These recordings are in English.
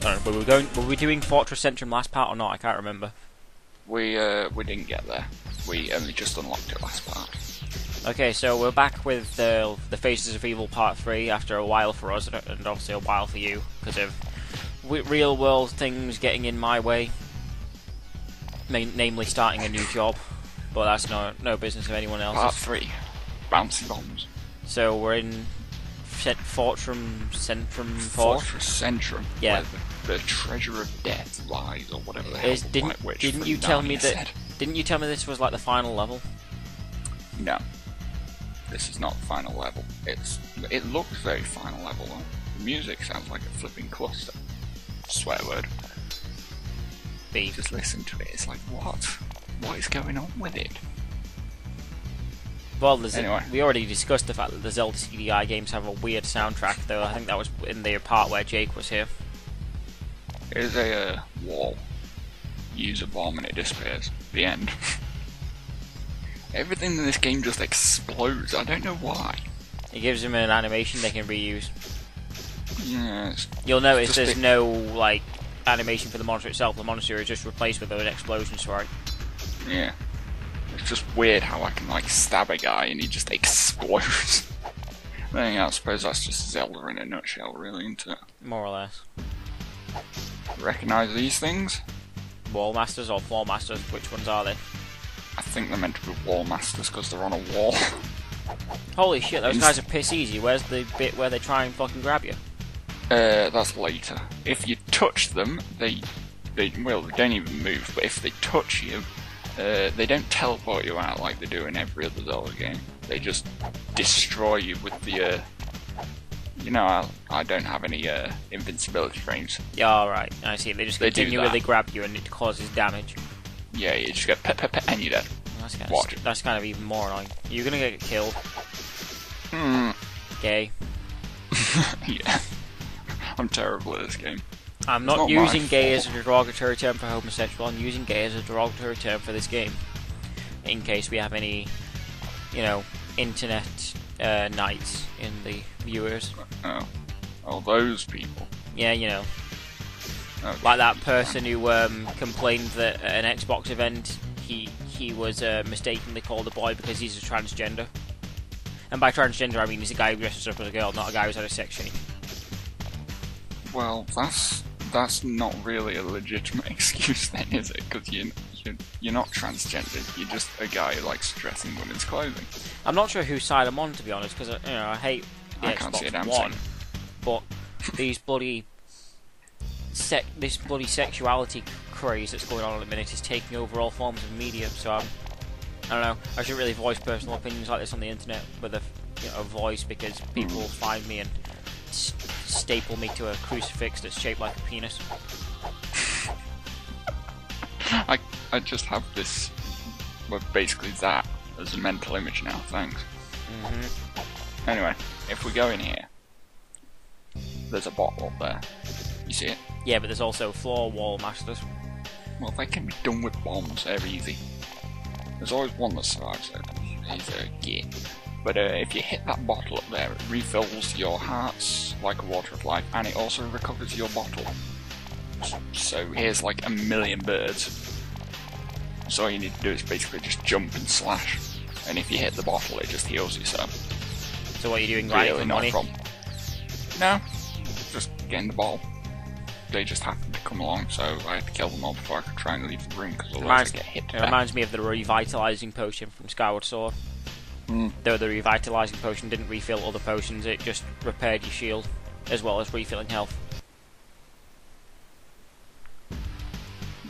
don't know, were we doing Fortress Centrum last part or not? I can't remember. We didn't get there. We only just unlocked it last part. Okay, so we're back with the Faces of Evil Part 3 after a while for us, and obviously a while for you, because of real world things getting in my way. Namely starting a new job, but that's no business of anyone else's. Part 3. Bouncy bombs. So we're in Fortress Centrum. Yeah. Where the treasure of death lies, or whatever the hell. Didn't you tell me this was like the final level? No. This is not the final level. It looks very final level though. The music sounds like a flipping cluster. Swear word. Beef. Just listen to it. It's like, what? What is going on with it? Well, anyway. We already discussed the fact that the Zelda CDI games have a weird soundtrack, though. I think that was in the part where Jake was here. Here's a wall. Use a bomb and it disappears. The end. Everything in this game just explodes. I don't know why. It gives them an animation they can reuse. Yes. You'll notice there's no like animation for the monster itself. The monster is just replaced with an explosion sprite. Yeah. It's just weird how I can like stab a guy and he just explodes. I suppose that's just Zelda in a nutshell, really, isn't it? More or less. Recognize these things? Wall masters or floor masters? Which ones are they? I think they're meant to be wall masters because they're on a wall. Holy shit, those guys are piss easy. Where's the bit where they try and fucking grab you? That's later. If you touch them, they don't even move, but if they touch you, they don't teleport you out like they do in every other Zelda game. They just destroy you with the, I don't have any, invincibility frames. Yeah, alright, I see. They just continually grab you and it causes damage. Yeah, you just go pet, and you're dead. That's kind of even more annoying. You're gonna get killed. Gay. Yeah. I'm terrible at this game. I'm not using gay as a derogatory term for homosexual, I'm using gay as a derogatory term for this game. In case we have any, internet knights in the viewers. Oh, those people. Yeah, Okay. Like that person who complained that at an Xbox event he was mistakenly called a boy because he's a transgender. And by transgender I mean he's a guy who dresses up as a girl, not a guy who's had a sex change. Well, that's not really a legitimate excuse then, is it? Because you're not transgender, you're just a guy who likes dressing women's clothing. I'm not sure whose side I'm on, to be honest, because I hate the Xbox One, but these bloody this bloody sexuality craze that's going on at the minute is taking over all forms of media. So I don't know. I shouldn't really voice personal opinions like this on the internet with a voice because people will find me and staple me to a crucifix that's shaped like a penis. I just have this, well, basically that as a mental image now. Thanks. Anyway, if we go in here, there's a bottle up there. You see it? Yeah, but there's also floor wall masters. Well, they can be done with bombs. They're easy. There's always one that survives. He's a git. But if you hit that bottle up there, it refills your hearts like a water of life, and it also recovers your bottle. So here's like a million birds. So all you need to do is basically just jump and slash. And if you hit the bottle, it just heals you, so... So what are you doing, grinding for money? No, just getting the bottle. They just happened to come along, so I had to kill them all before I could try and leave the room, because otherwise I get hit to death. It reminds me of the revitalizing potion from Skyward Sword. Though the revitalizing potion didn't refill other potions, it just repaired your shield, as well as refilling health.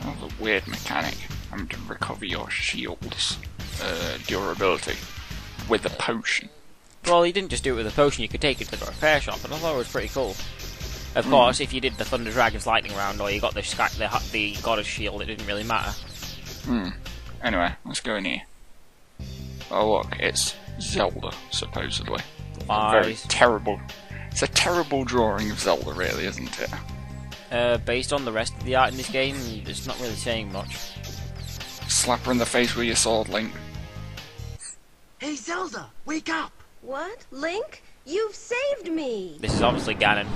That was a weird mechanic, having to recover your shield's durability with a potion. Well, you didn't just do it with a potion, you could take it to the repair shop, and I thought it was pretty cool. Of course, if you did the Thunder Dragon's Lightning Round, or you got the Goddess Shield, it didn't really matter. Anyway, let's go in here. Oh look, it's Zelda, supposedly. Very terrible. It's a terrible drawing of Zelda, really, isn't it? Based on the rest of the art in this game, it's not really saying much. Slap her in the face with your sword, Link. Hey Zelda, wake up! What? Link? You've saved me! This is obviously Ganon.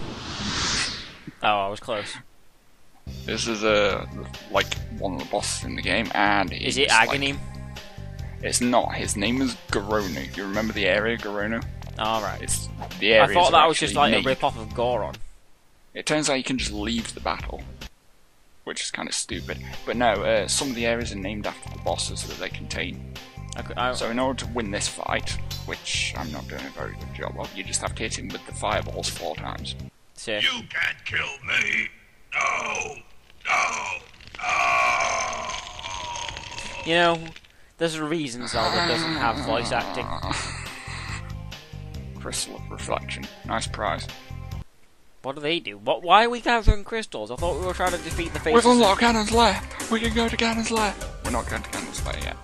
Oh, I was close. This is like one of the bosses in the game, and is it Aghanim? Like, it's not. His name is Garonu. You remember the area, Garonu? Alright. It's the area. I thought that was just like a rip-off of Goron. It turns out you can just leave the battle, which is kind of stupid. But no, some of the areas are named after the bosses that they contain. So in order to win this fight, which I'm not doing a very good job of, you just have to hit him with the fireballs 4 times. Sick. You can't kill me! No! No! No! You know, there's a reason Zelda doesn't have voice acting. Crystal of Reflection. Nice prize. What do they do? Why are we gathering crystals? I thought we were trying to defeat the faces. We've unlocked Ganon's Lair! We can go to Ganon's Lair! We're not going to Ganon's Lair yet.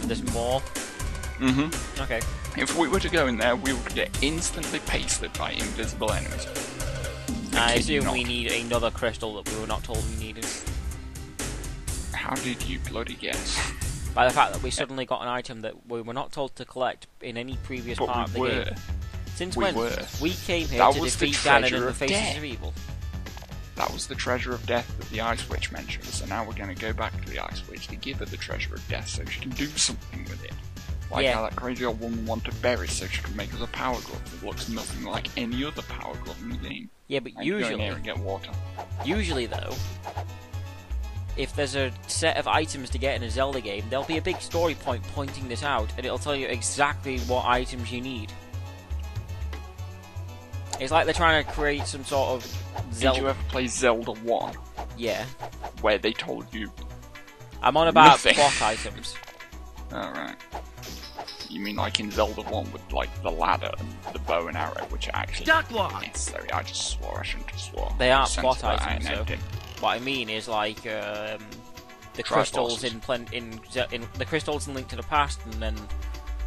There's more? Mm-hmm. Okay. If we were to go in there, we would get instantly pasted by invisible enemies. I assume we need another crystal that we were not told we needed. How did you bloody guess? By the fact that we suddenly got an item that we were not told to collect in any previous part of the game. Since when? We came here to defeat Ganon and the Faces of Evil. That was the treasure of death that the Ice Witch mentioned, so now we're going to go back to the Ice Witch to give her the treasure of death so she can do something with it. Like how that crazy old woman wanted berries so she can make us a power glove that looks nothing like any other power glove in the game. Yeah, but and usually... go in here and get water. Usually, though, if there's a set of items to get in a Zelda game, there'll be a big story point pointing this out, and it'll tell you exactly what items you need. It's like they're trying to create some sort of Zelda... Did you ever play Zelda 1? Yeah. Where they told you I'm on about nothing. plot items. Alright. You mean like in Zelda 1 with like the ladder and the bow and arrow, which are actually necessary? I just swore, I shouldn't have swore. They aren't plot items, though. What I mean is like the crystals in the crystals in Link to the Past, and then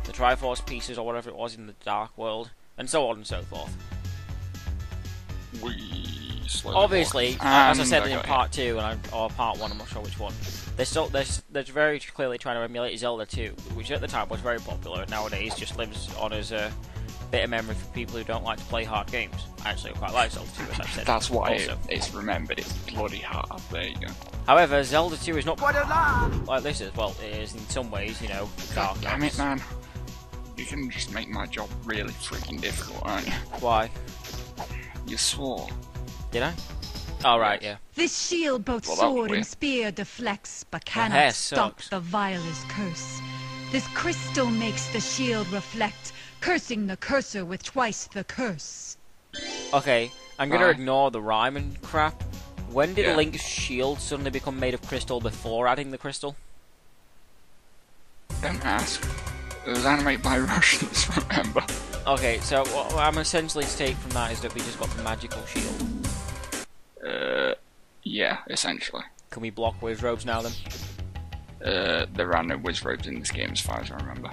the Triforce pieces or whatever it was in the Dark World, and so on and so forth. Obviously, as I said in part 2 or part 1, I'm not sure which one. They're very clearly trying to emulate Zelda 2, which at the time was very popular, and nowadays just lives on as a bit of memory for people who don't like to play hard games. Actually, I quite like Zelda 2, as I've said. That's why it's remembered. It's bloody hard. There you go. However, Zelda 2 is not like this as well. It is in some ways, you know, dark. Damn it, man! You can just make my job really freaking difficult, aren't you? Why? You swore. Did I? Oh, right, yeah. This shield both sword and spear deflects, but cannot stop the vilest curse. This crystal makes the shield reflect, cursing the cursor with twice the curse. Okay, I'm gonna ignore the rhyme and crap. When did Link's shield suddenly become made of crystal before adding the crystal? Don't ask. It was animated by Russians, remember? Okay, so what I'm essentially to take from that is that we just got the magical shield. Yeah, essentially. Can we block Wizrobes now then? There are no Wizrobes in this game as far as I remember.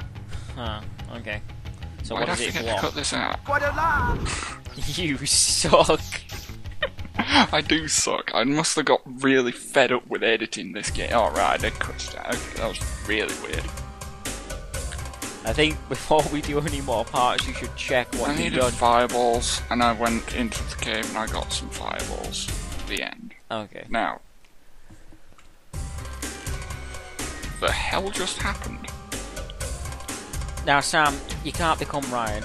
Huh, okay. So Why'd what does it block? to cut this out? You suck! I do suck. I must have got really fed up with editing this game. Oh, right, I did cut it out. Okay, that was really weird. I think before we do any more parts, you should check what you've done. I needed fireballs, and I went into the cave and I got some fireballs. The end. Okay. Now, the hell just happened? Now, Sam, you can't become Ryan.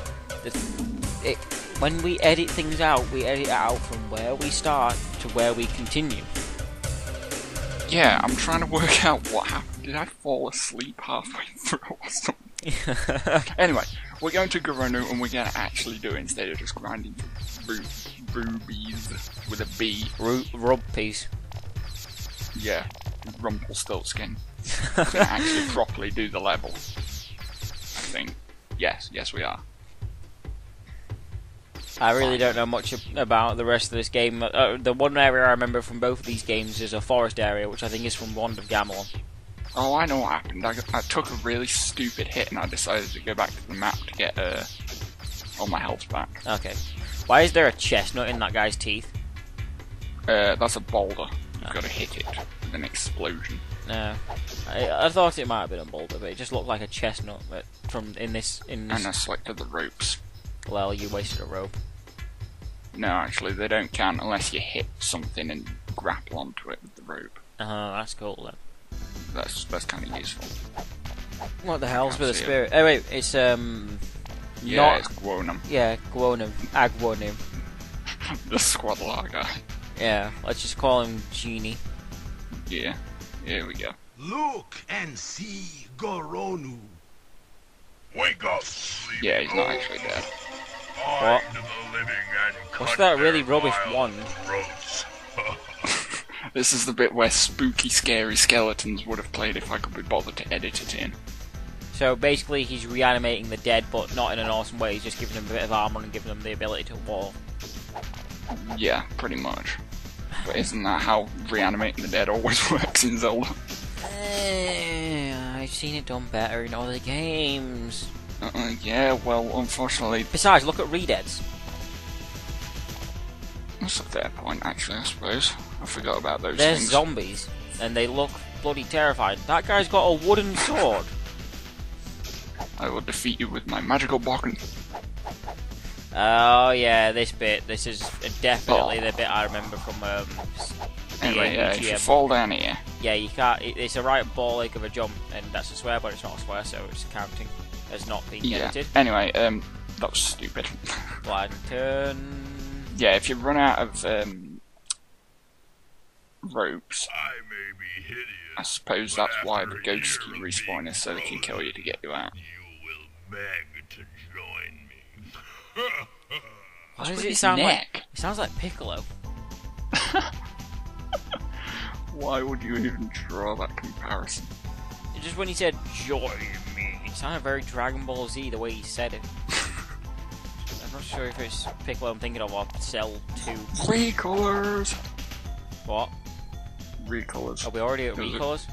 When we edit things out, we edit it out from where we start to where we continue. Yeah, I'm trying to work out what happened. Did I fall asleep halfway through or something? Anyway, we're going to Garonu and we're going to actually do it instead of just grinding rubies with a B. Rubbies. Yeah, Rumpelstiltskin. We're going to actually properly do the level. I think. Yes, we are. I really don't know much about the rest of this game. The one area I remember from both of these games is a forest area, which I think is from Wand of Gamelon. Oh, I know what happened. I took a really stupid hit and I decided to go back to the map to get all my health back. Okay. Why is there a chestnut in that guy's teeth? That's a boulder. You've got to hit it with an explosion. No. I thought it might have been a boulder, but it just looked like a chestnut in this... And I selected the ropes. Well, you wasted a rope. No, actually, they don't count unless you hit something and grapple onto it with the rope. That's cool then. That's kind of useful. What the hell's with the spirit? Oh wait, it's Yeah, not... it's Gwonum. Yeah, Gwonum. Agwonum. The Squadlar guy. Yeah, let's just call him Genie. Yeah, here we go. Look and see Goronu. Wake up, sleepy Yeah, he's not actually dead. What? to the living and What's cut that really their rubbish vile wand? throats. This is the bit where spooky, scary skeletons would have played if I could be bothered to edit it in. So basically he's reanimating the dead, but not in an awesome way. He's just giving them a bit of armor and giving them the ability to walk. Yeah, pretty much. But isn't that how reanimating the dead always works in Zelda? I've seen it done better in other games. Yeah, well, unfortunately... Besides, look at Redeads. That's a fair point, actually, I suppose. I forgot about those They're things. zombies, and they look bloody terrifying. That guy's got a wooden sword. I will defeat you with my magical bokken. Oh yeah, this bit. This is definitely the bit I remember from Anyway, if you BGM. fall down here... Yeah, you can't. It's a right ball leg of a jump, and that's a swear, but it's not a swear, so it's counting as not being Yeah. edited. Anyway, that was stupid. Lantern. Yeah, if you run out of ropes, I may be hideous, I suppose but that's why the after a ghosts year keep of respawning, being so they can kill you to get you out. You will beg to join me. Why does with it his sound like? neck? It sounds like Piccolo. Why would you even draw that comparison? It's just when he said "join me," it sounded very Dragon Ball Z the way he said it. I'm not sure if it's Piccolo I'm thinking of or Cell 2. Recolors! What? Recolors. Are we already at Is it? Recolors?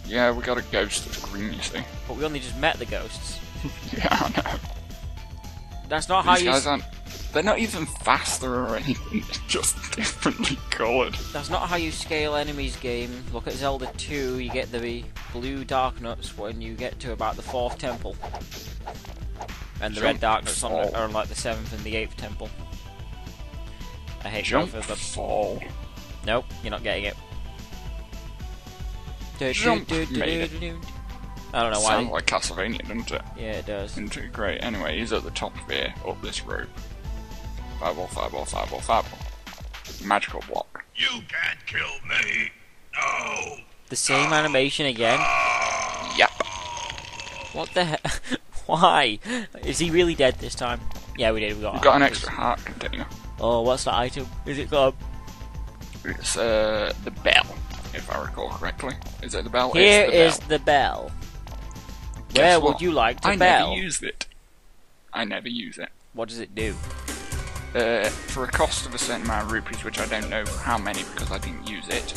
Yeah, we got a ghost that's green, you see. But we only just met the ghosts. Yeah, I know. That's not how These you. guys aren't... They're not even faster or anything, they're just differently coloured. That's not how you scale enemies, game. Look at Zelda 2. You get the blue dark nuts when you get to about the 4th temple, and the red dark nuts are on like the 7th and the 8th temple. I hate Jump, both of them. fall. Nope, you're not getting it. Jump, made it. I don't know why. Sounds like Castlevania, doesn't it? Yeah, it does. Isn't it great? Anyway, he's at the top of here, up this rope. Fireball, fireball, fireball, fireball. Magical block. You can't kill me. No. The same animation again? Yep. What the hell? Why? Is he really dead this time? Yeah, we did. We We've got an extra heart container. Oh, what's that item? Is it called? It's the bell, if I recall correctly. Is it the bell? Here it's is the bell. Guess Where what? would you like to I bell? never used it. I never use it. What does it do? For a cost of a certain amount of rupees, which I don't know how many because I didn't use it,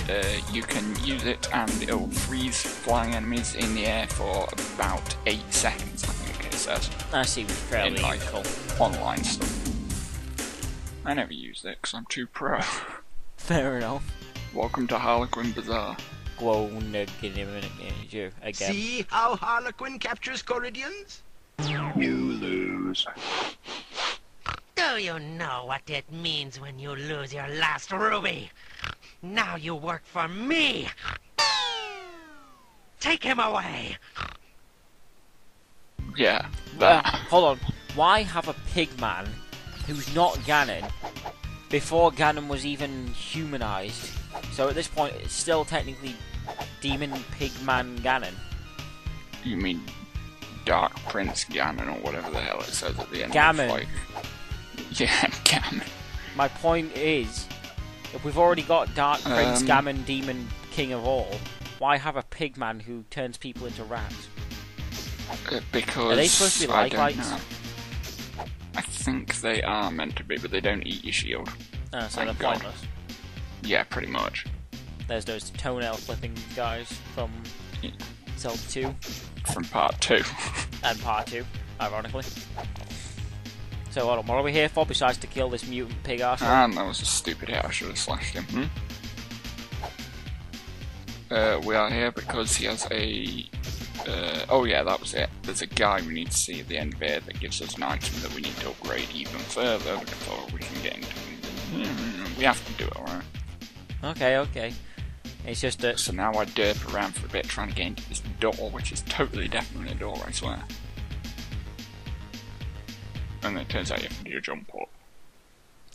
you can use it and it will freeze flying enemies in the air for about 8 seconds, I think it says. That seems fairly In, like, useful. Online stuff. I never used it because I'm too pro. Fair enough. Welcome to Harlequin Bazaar. Again. See how Harlequin captures Coridians? You lose. Do you know what it means when you lose your last ruby? Now you work for me! Take him away! Yeah, that. Hold on. Why have a pigman who's not Ganon before Ganon was even humanized? So at this point, it's still technically Demon Pigman Ganon. You mean Dark Prince Ganon or whatever the hell it says at the end Gammon. of the fight. Yeah, Gammon. My point is, if we've already got Dark Prince, Gammon, Demon, King of all, why have a pigman who turns people into rats? Because Are they supposed to be like lights? know. I think they are meant to be, but they don't eat your shield. So they're Thank God. pointless. Yeah, pretty much. There's those toenail flipping guys from Zelda 2 From part 2. and part 2, ironically. So hold on, what are we here for besides to kill this mutant pig arsehole? And that was a stupid hit, I should have slashed him. We are here because he has a... oh yeah, that was it. There's a guy we need to see at the end of here that gives us an item that we need to upgrade even further before we can get into We have to do it, alright? Okay. It's just that... So now I derp around for a bit trying to get into this door, which is totally definitely a door, I swear. And then it turns out you have to do a jump up.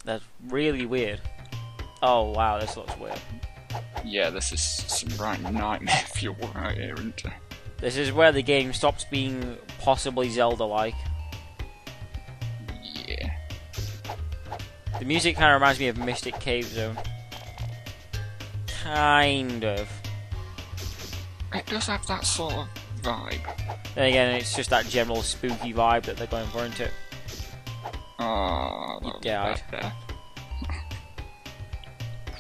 That's really weird. Oh wow, this looks weird. Yeah, this is some right nightmare fuel right here, isn't it? This is where the game stops being possibly Zelda-like. Yeah. The music kind of reminds me of Mystic Cave Zone. Kind of. It does have that sort of vibe. Then again, it's just that general spooky vibe that they're going for, isn't it? Oh, that was bad there.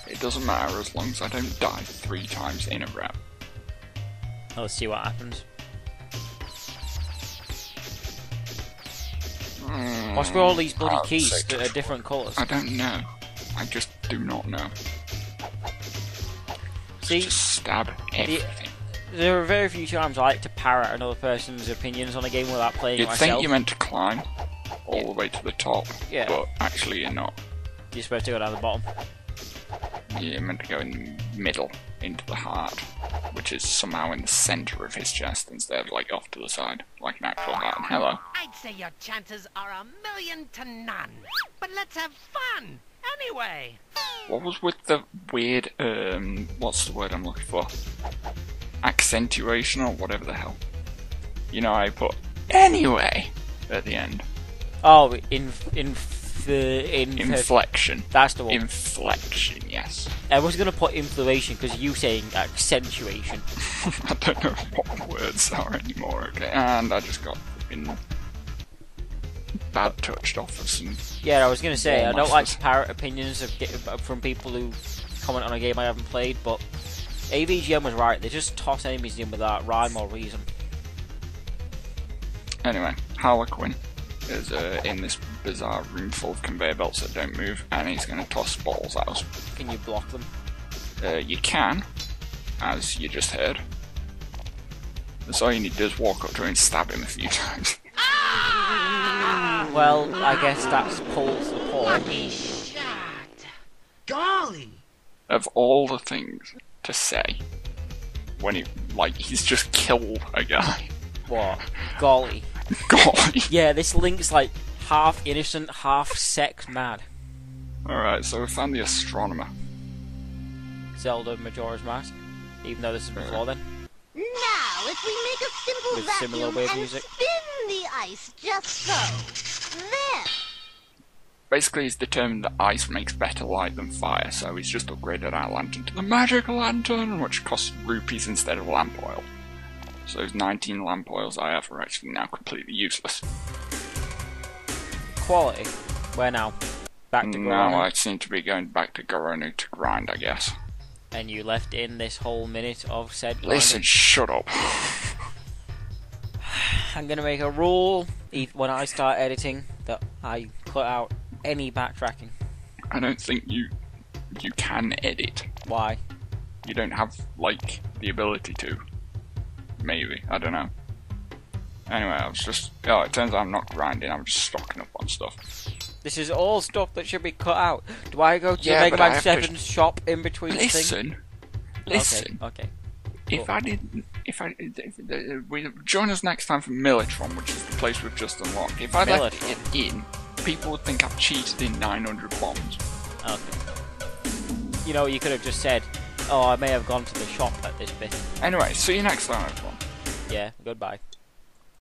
It doesn't matter as long as I don't die 3 times in a row. Let's see what happens. What's with all these bloody keys that are different colours? I don't know. I just do not know. See, just stab everything. There are very few times I like to parrot another person's opinions on a game without playing it myself. You'd think you're meant to climb all the way to the top, but actually you're not. You're supposed to go down the bottom. You're meant to go in the middle, into the heart, which is somehow in the centre of his chest instead of like off to the side, like an actual heart. Hello. I'd say your chances are 1,000,000 to none. But let's have fun, anyway. What was with the weird, what's the word I'm looking for? Accentuation or whatever the hell. You know, I put anyway at the end. Oh, inflection. That's the one. Inflection, yes. I was going to put influation because you saying accentuation. I don't know what words are anymore, okay? And I just got bad touched off of some... Yeah, I was going to say, I don't like to parrot opinions from people who comment on a game I haven't played, but AVGN was right. They just toss enemies in without rhyme or reason. Anyway, Harlequin is in this bizarre room full of conveyor belts that don't move, and he's going to toss balls at us. Can you block them? You can, as you just heard. That's all you need to do is walk up to him and stab him a few times. Well, I guess that's pulls the pork. Golly! Of all the things to say, when he's just killed a guy. What? Golly. Golly. Yeah, this Link's like half innocent, half sex mad. Alright, so we found the astronomer. Zelda Majora's Mask. Even though this is before then. Now, if we make a simple with vacuum similar wave and music. spin the ice just so, then... Basically, he's determined that ice makes better light than fire, so he's just upgraded our lantern to the magic lantern, which costs rupees instead of lamp oil. So those 19 lamp oils I have are actually now completely useless. Quality? Where now? Back to Goronu? Now I seem to be going back to Goronu to grind, I guess. And you left in this whole minute of said grinding. Listen, shut up. I'm gonna make a rule when I start editing that I cut out any backtracking. I don't think you can edit. Why? You don't have, like, the ability to. Maybe, I don't know. Anyway, I was just... Oh, it turns out I'm not grinding, I'm just stocking up on stuff. This is all stuff that should be cut out. Do I go to the Mega Man 7 shop in between Listen. Okay. Cool. Join us next time for Militron, which is the place we've just unlocked. If I left it in, people would think I've cheated in 900 bombs. Okay. You know, you could have just said, oh, I may have gone to the shop at this bit. Anyway, see you next time, everyone. Yeah, goodbye.